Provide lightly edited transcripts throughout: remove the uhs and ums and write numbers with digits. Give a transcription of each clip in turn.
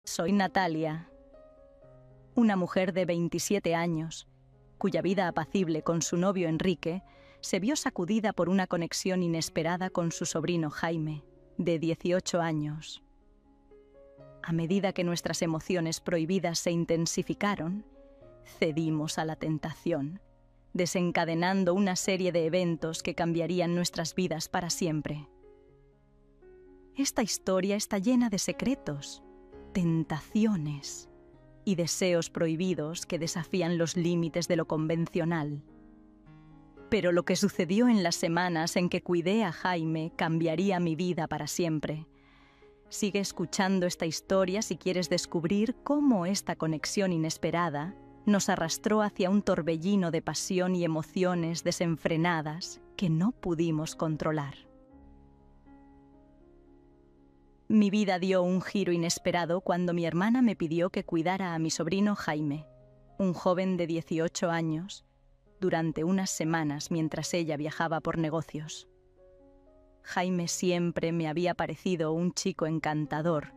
Soy Natalia, una mujer de 27 años, cuya vida apacible con su novio Enrique se vio sacudida por una conexión inesperada con su sobrino Jaime, de 18 años. A medida que nuestras emociones prohibidas se intensificaron, cedimos a la tentación, desencadenando una serie de eventos que cambiarían nuestras vidas para siempre. Esta historia está llena de secretos, tentaciones y deseos prohibidos que desafían los límites de lo convencional. Pero lo que sucedió en las semanas en que cuidé a Jaime cambiaría mi vida para siempre. Sigue escuchando esta historia si quieres descubrir cómo esta conexión inesperada nos arrastró hacia un torbellino de pasión y emociones desenfrenadas que no pudimos controlar. Mi vida dio un giro inesperado cuando mi hermana me pidió que cuidara a mi sobrino Jaime, un joven de 18 años, durante unas semanas mientras ella viajaba por negocios. Jaime siempre me había parecido un chico encantador,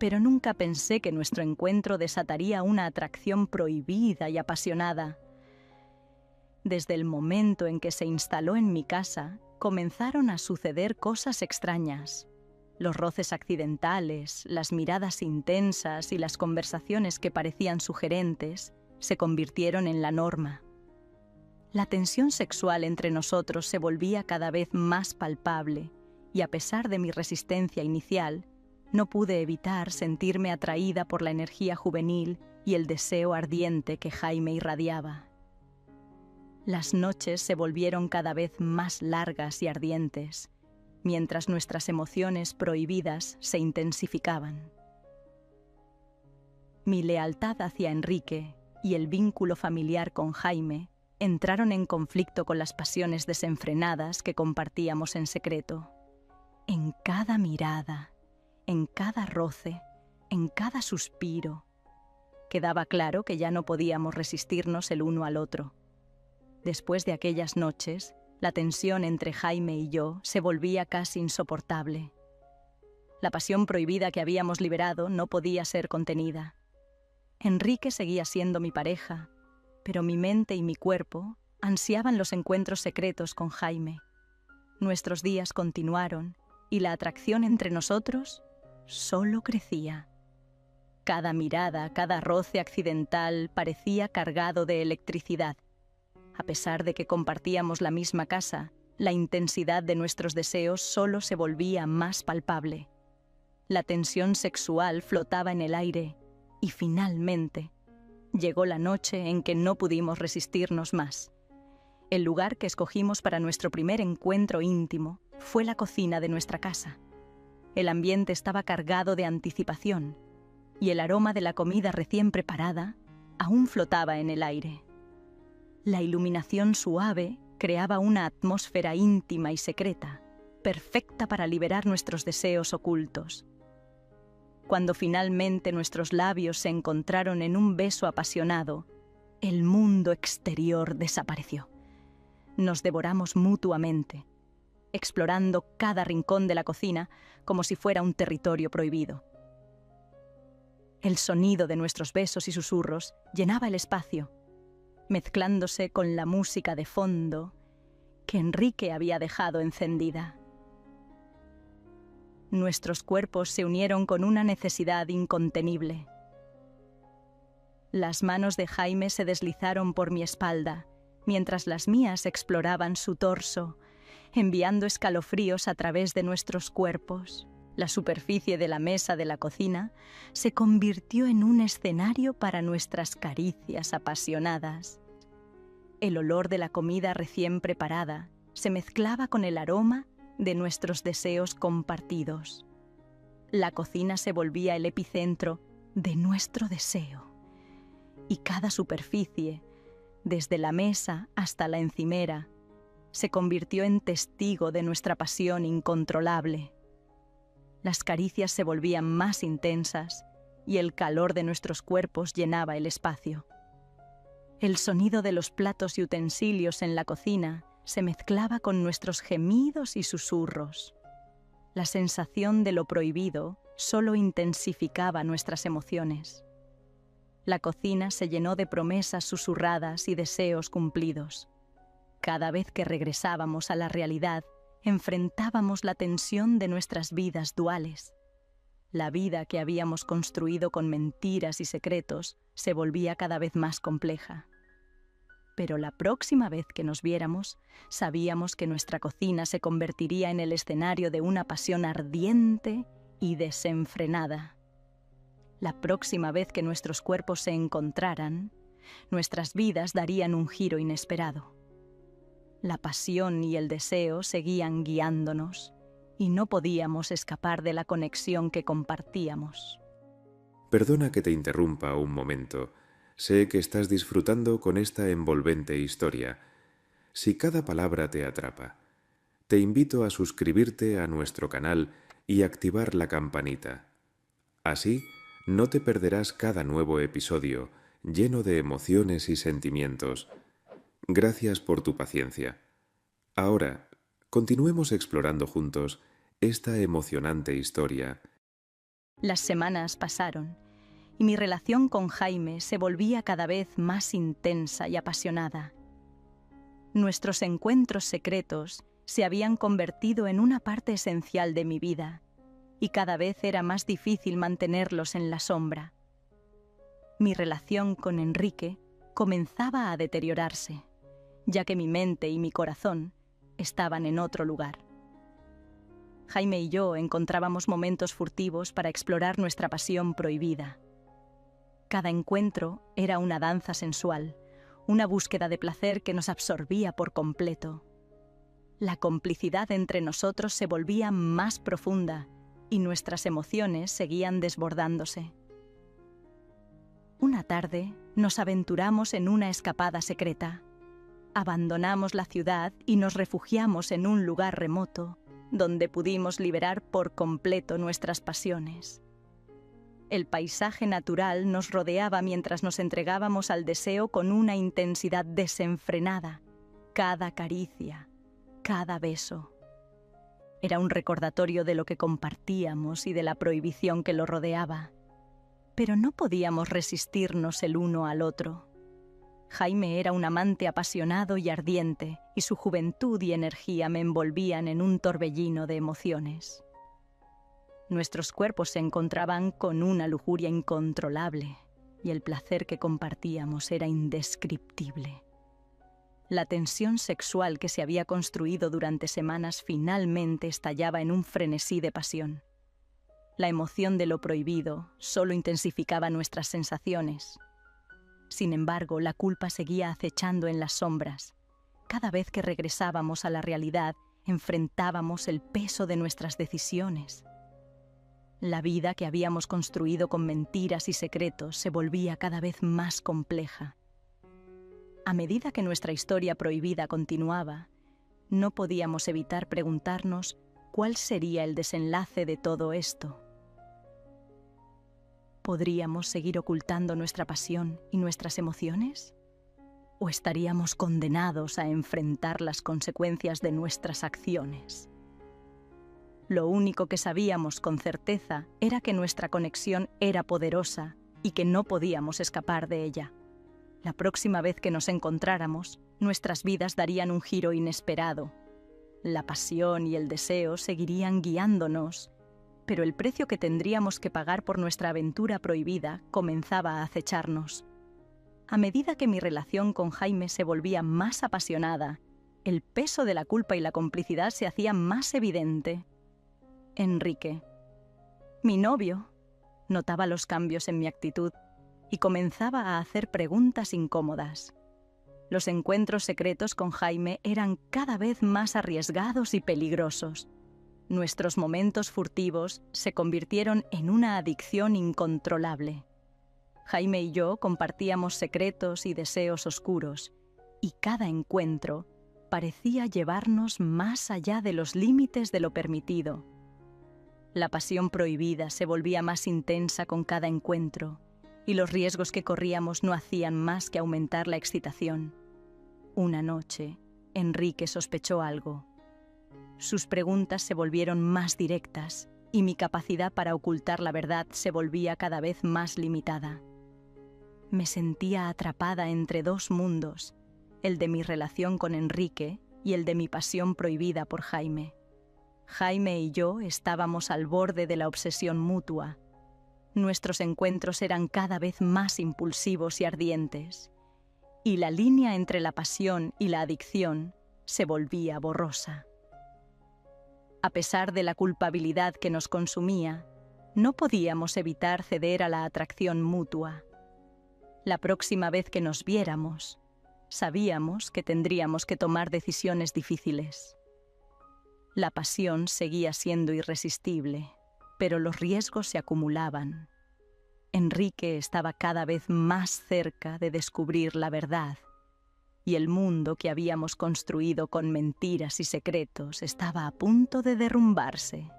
pero nunca pensé que nuestro encuentro desataría una atracción prohibida y apasionada. Desde el momento en que se instaló en mi casa, comenzaron a suceder cosas extrañas. Los roces accidentales, las miradas intensas y las conversaciones que parecían sugerentes se convirtieron en la norma. La tensión sexual entre nosotros se volvía cada vez más palpable y a pesar de mi resistencia inicial, no pude evitar sentirme atraída por la energía juvenil y el deseo ardiente que Jaime irradiaba. Las noches se volvieron cada vez más largas y ardientes, mientras nuestras emociones prohibidas se intensificaban. Mi lealtad hacia Enrique y el vínculo familiar con Jaime entraron en conflicto con las pasiones desenfrenadas que compartíamos en secreto. En cada mirada, en cada roce, en cada suspiro, quedaba claro que ya no podíamos resistirnos el uno al otro. Después de aquellas noches, la tensión entre Jaime y yo se volvía casi insoportable. La pasión prohibida que habíamos liberado no podía ser contenida. Enrique seguía siendo mi pareja, pero mi mente y mi cuerpo ansiaban los encuentros secretos con Jaime. Nuestros días continuaron y la atracción entre nosotros solo crecía. Cada mirada, cada roce accidental parecía cargado de electricidad. A pesar de que compartíamos la misma casa, la intensidad de nuestros deseos solo se volvía más palpable. La tensión sexual flotaba en el aire y finalmente llegó la noche en que no pudimos resistirnos más. El lugar que escogimos para nuestro primer encuentro íntimo fue la cocina de nuestra casa. El ambiente estaba cargado de anticipación y el aroma de la comida recién preparada aún flotaba en el aire. La iluminación suave creaba una atmósfera íntima y secreta, perfecta para liberar nuestros deseos ocultos. Cuando finalmente nuestros labios se encontraron en un beso apasionado, el mundo exterior desapareció. Nos devoramos mutuamente, explorando cada rincón de la cocina como si fuera un territorio prohibido. El sonido de nuestros besos y susurros llenaba el espacio, mezclándose con la música de fondo que Enrique había dejado encendida. Nuestros cuerpos se unieron con una necesidad incontenible. Las manos de Jaime se deslizaron por mi espalda, mientras las mías exploraban su torso, enviando escalofríos a través de nuestros cuerpos. La superficie de la mesa de la cocina se convirtió en un escenario para nuestras caricias apasionadas. El olor de la comida recién preparada se mezclaba con el aroma de nuestros deseos compartidos. La cocina se volvía el epicentro de nuestro deseo, y cada superficie, desde la mesa hasta la encimera, se convirtió en testigo de nuestra pasión incontrolable. Las caricias se volvían más intensas y el calor de nuestros cuerpos llenaba el espacio. El sonido de los platos y utensilios en la cocina se mezclaba con nuestros gemidos y susurros. La sensación de lo prohibido solo intensificaba nuestras emociones. La cocina se llenó de promesas susurradas y deseos cumplidos. Cada vez que regresábamos a la realidad, enfrentábamos la tensión de nuestras vidas duales. La vida que habíamos construido con mentiras y secretos se volvía cada vez más compleja. Pero la próxima vez que nos viéramos, sabíamos que nuestra cocina se convertiría en el escenario de una pasión ardiente y desenfrenada. La próxima vez que nuestros cuerpos se encontraran, nuestras vidas darían un giro inesperado. La pasión y el deseo seguían guiándonos y no podíamos escapar de la conexión que compartíamos. Perdona que te interrumpa un momento. Sé que estás disfrutando con esta envolvente historia. Si cada palabra te atrapa, te invito a suscribirte a nuestro canal y activar la campanita. Así, no te perderás cada nuevo episodio lleno de emociones y sentimientos. Gracias por tu paciencia. Ahora, continuemos explorando juntos esta emocionante historia. Las semanas pasaron y mi relación con Jaime se volvía cada vez más intensa y apasionada. Nuestros encuentros secretos se habían convertido en una parte esencial de mi vida y cada vez era más difícil mantenerlos en la sombra. Mi relación con Enrique comenzaba a deteriorarse, ya que mi mente y mi corazón estaban en otro lugar. Jaime y yo encontrábamos momentos furtivos para explorar nuestra pasión prohibida. Cada encuentro era una danza sensual, una búsqueda de placer que nos absorbía por completo. La complicidad entre nosotros se volvía más profunda y nuestras emociones seguían desbordándose. Una tarde nos aventuramos en una escapada secreta. Abandonamos la ciudad y nos refugiamos en un lugar remoto, donde pudimos liberar por completo nuestras pasiones. El paisaje natural nos rodeaba mientras nos entregábamos al deseo con una intensidad desenfrenada. Cada caricia, cada beso. Era un recordatorio de lo que compartíamos y de la prohibición que lo rodeaba. Pero no podíamos resistirnos el uno al otro. Jaime era un amante apasionado y ardiente, y su juventud y energía me envolvían en un torbellino de emociones. Nuestros cuerpos se encontraban con una lujuria incontrolable, y el placer que compartíamos era indescriptible. La tensión sexual que se había construido durante semanas finalmente estallaba en un frenesí de pasión. La emoción de lo prohibido solo intensificaba nuestras sensaciones. Sin embargo, la culpa seguía acechando en las sombras. Cada vez que regresábamos a la realidad, enfrentábamos el peso de nuestras decisiones. La vida que habíamos construido con mentiras y secretos se volvía cada vez más compleja. A medida que nuestra historia prohibida continuaba, no podíamos evitar preguntarnos cuál sería el desenlace de todo esto. ¿Podríamos seguir ocultando nuestra pasión y nuestras emociones? ¿O estaríamos condenados a enfrentar las consecuencias de nuestras acciones? Lo único que sabíamos con certeza era que nuestra conexión era poderosa y que no podíamos escapar de ella. La próxima vez que nos encontráramos, nuestras vidas darían un giro inesperado. La pasión y el deseo seguirían guiándonos, pero el precio que tendríamos que pagar por nuestra aventura prohibida comenzaba a acecharnos. A medida que mi relación con Jaime se volvía más apasionada, el peso de la culpa y la complicidad se hacía más evidente. Enrique, mi novio, notaba los cambios en mi actitud y comenzaba a hacer preguntas incómodas. Los encuentros secretos con Jaime eran cada vez más arriesgados y peligrosos. Nuestros momentos furtivos se convirtieron en una adicción incontrolable. Jaime y yo compartíamos secretos y deseos oscuros, y cada encuentro parecía llevarnos más allá de los límites de lo permitido. La pasión prohibida se volvía más intensa con cada encuentro, y los riesgos que corríamos no hacían más que aumentar la excitación. Una noche, Enrique sospechó algo. Sus preguntas se volvieron más directas y mi capacidad para ocultar la verdad se volvía cada vez más limitada. Me sentía atrapada entre dos mundos, el de mi relación con Enrique y el de mi pasión prohibida por Jaime. Jaime y yo estábamos al borde de la obsesión mutua. Nuestros encuentros eran cada vez más impulsivos y ardientes, y la línea entre la pasión y la adicción se volvía borrosa. A pesar de la culpabilidad que nos consumía, no podíamos evitar ceder a la atracción mutua. La próxima vez que nos viéramos, sabíamos que tendríamos que tomar decisiones difíciles. La pasión seguía siendo irresistible, pero los riesgos se acumulaban. Enrique estaba cada vez más cerca de descubrir la verdad, y el mundo que habíamos construido con mentiras y secretos estaba a punto de derrumbarse.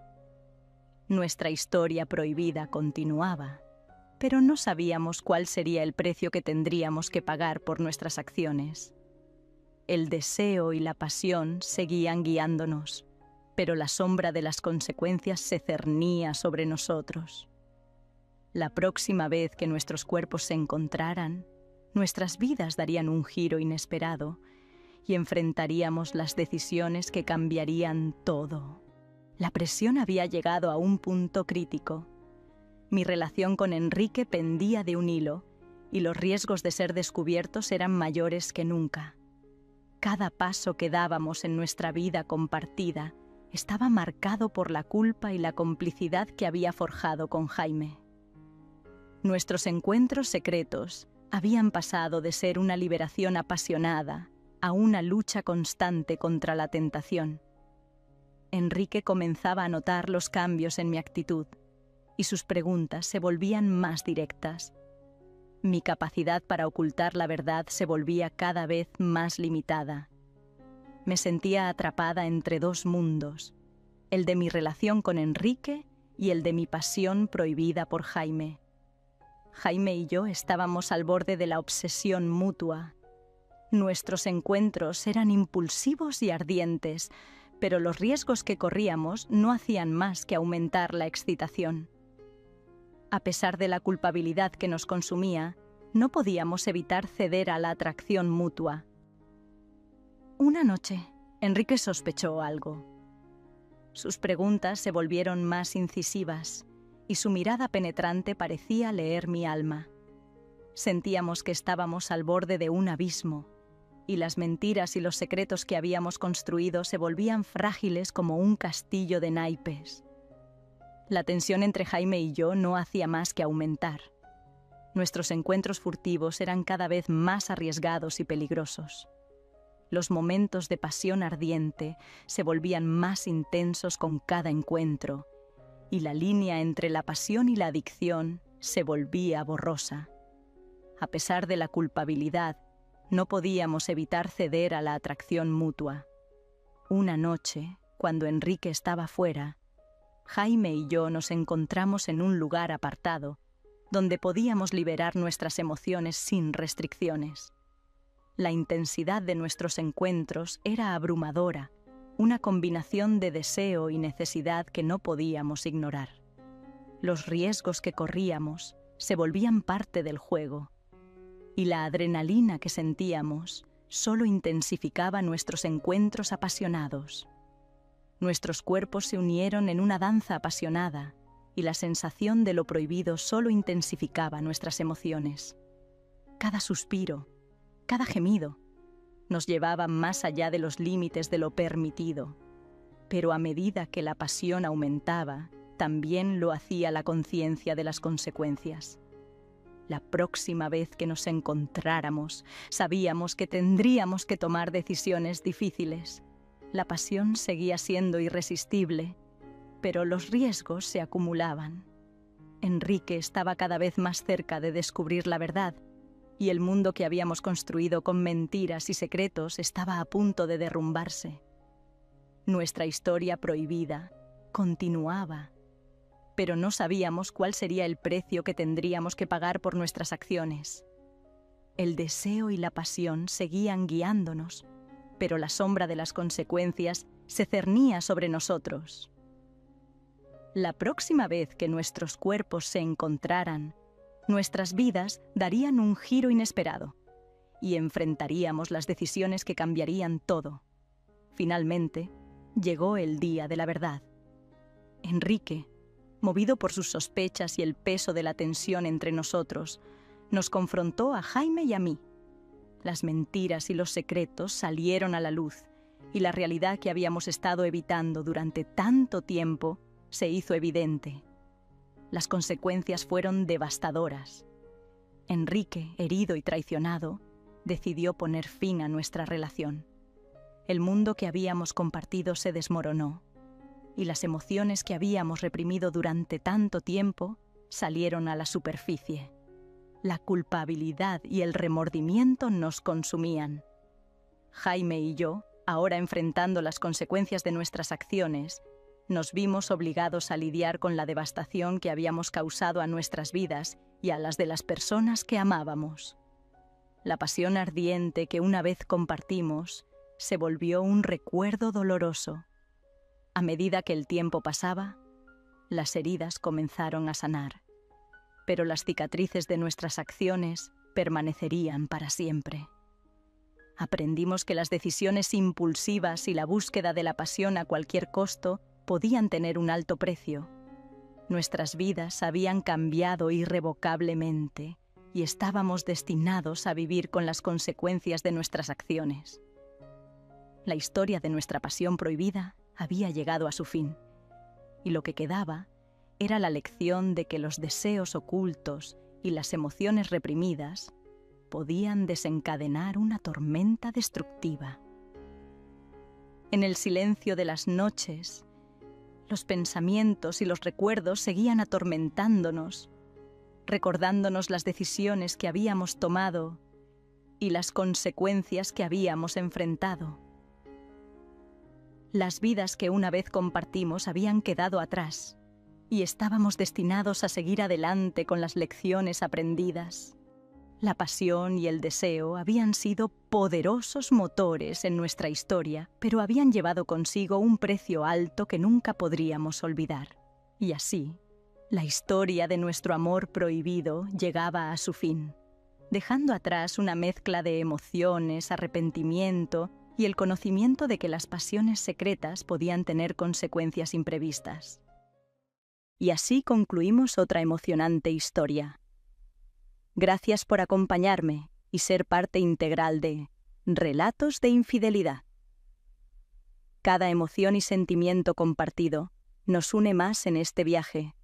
Nuestra historia prohibida continuaba, pero no sabíamos cuál sería el precio que tendríamos que pagar por nuestras acciones. El deseo y la pasión seguían guiándonos, pero la sombra de las consecuencias se cernía sobre nosotros. La próxima vez que nuestros cuerpos se encontraran, nuestras vidas darían un giro inesperado y enfrentaríamos las decisiones que cambiarían todo. La presión había llegado a un punto crítico. Mi relación con Enrique pendía de un hilo y los riesgos de ser descubiertos eran mayores que nunca. Cada paso que dábamos en nuestra vida compartida estaba marcado por la culpa y la complicidad que había forjado con Jaime. Nuestros encuentros secretos habían pasado de ser una liberación apasionada a una lucha constante contra la tentación. Enrique comenzaba a notar los cambios en mi actitud y sus preguntas se volvían más directas. Mi capacidad para ocultar la verdad se volvía cada vez más limitada. Me sentía atrapada entre dos mundos, el de mi relación con Enrique y el de mi pasión prohibida por Jaime. Jaime y yo estábamos al borde de la obsesión mutua. Nuestros encuentros eran impulsivos y ardientes, pero los riesgos que corríamos no hacían más que aumentar la excitación. A pesar de la culpabilidad que nos consumía, no podíamos evitar ceder a la atracción mutua. Una noche, Enrique sospechó algo. Sus preguntas se volvieron más incisivas y su mirada penetrante parecía leer mi alma. Sentíamos que estábamos al borde de un abismo, y las mentiras y los secretos que habíamos construido se volvían frágiles como un castillo de naipes. La tensión entre Jaime y yo no hacía más que aumentar. Nuestros encuentros furtivos eran cada vez más arriesgados y peligrosos. Los momentos de pasión ardiente se volvían más intensos con cada encuentro, y la línea entre la pasión y la adicción se volvía borrosa. A pesar de la culpabilidad, no podíamos evitar ceder a la atracción mutua. Una noche, cuando Enrique estaba fuera, Jaime y yo nos encontramos en un lugar apartado, donde podíamos liberar nuestras emociones sin restricciones. La intensidad de nuestros encuentros era abrumadora, una combinación de deseo y necesidad que no podíamos ignorar. Los riesgos que corríamos se volvían parte del juego, y la adrenalina que sentíamos solo intensificaba nuestros encuentros apasionados. Nuestros cuerpos se unieron en una danza apasionada, y la sensación de lo prohibido solo intensificaba nuestras emociones. Cada suspiro, cada gemido, nos llevaba más allá de los límites de lo permitido, pero a medida que la pasión aumentaba, también lo hacía la conciencia de las consecuencias. La próxima vez que nos encontráramos, sabíamos que tendríamos que tomar decisiones difíciles. La pasión seguía siendo irresistible, pero los riesgos se acumulaban. Enrique estaba cada vez más cerca de descubrir la verdad, y el mundo que habíamos construido con mentiras y secretos estaba a punto de derrumbarse. Nuestra historia prohibida continuaba, pero no sabíamos cuál sería el precio que tendríamos que pagar por nuestras acciones. El deseo y la pasión seguían guiándonos, pero la sombra de las consecuencias se cernía sobre nosotros. La próxima vez que nuestros cuerpos se encontraran, nuestras vidas darían un giro inesperado y enfrentaríamos las decisiones que cambiarían todo. Finalmente, llegó el día de la verdad. Enrique, movido por sus sospechas y el peso de la tensión entre nosotros, nos confrontó a Jaime y a mí. Las mentiras y los secretos salieron a la luz y la realidad que habíamos estado evitando durante tanto tiempo se hizo evidente. Las consecuencias fueron devastadoras. Enrique, herido y traicionado, decidió poner fin a nuestra relación. El mundo que habíamos compartido se desmoronó y las emociones que habíamos reprimido durante tanto tiempo salieron a la superficie. La culpabilidad y el remordimiento nos consumían. Jaime y yo, ahora enfrentando las consecuencias de nuestras acciones, nos vimos obligados a lidiar con la devastación que habíamos causado a nuestras vidas y a las de las personas que amábamos. La pasión ardiente que una vez compartimos se volvió un recuerdo doloroso. A medida que el tiempo pasaba, las heridas comenzaron a sanar, pero las cicatrices de nuestras acciones permanecerían para siempre. Aprendimos que las decisiones impulsivas y la búsqueda de la pasión a cualquier costo podían tener un alto precio. Nuestras vidas habían cambiado irrevocablemente y estábamos destinados a vivir con las consecuencias de nuestras acciones. La historia de nuestra pasión prohibida había llegado a su fin, y lo que quedaba era la lección de que los deseos ocultos y las emociones reprimidas podían desencadenar una tormenta destructiva. En el silencio de las noches, los pensamientos y los recuerdos seguían atormentándonos, recordándonos las decisiones que habíamos tomado y las consecuencias que habíamos enfrentado. Las vidas que una vez compartimos habían quedado atrás y estábamos destinados a seguir adelante con las lecciones aprendidas. La pasión y el deseo habían sido poderosos motores en nuestra historia, pero habían llevado consigo un precio alto que nunca podríamos olvidar. Y así, la historia de nuestro amor prohibido llegaba a su fin, dejando atrás una mezcla de emociones, arrepentimiento y el conocimiento de que las pasiones secretas podían tener consecuencias imprevistas. Y así concluimos otra emocionante historia. Gracias por acompañarme y ser parte integral de Relatos de Infidelidad. Cada emoción y sentimiento compartido nos une más en este viaje.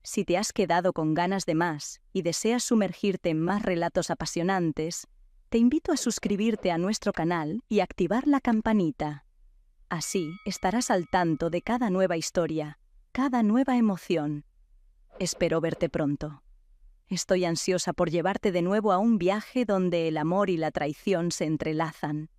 Si te has quedado con ganas de más y deseas sumergirte en más relatos apasionantes, te invito a suscribirte a nuestro canal y activar la campanita. Así estarás al tanto de cada nueva historia, cada nueva emoción. Espero verte pronto. Estoy ansiosa por llevarte de nuevo a un viaje donde el amor y la traición se entrelazan,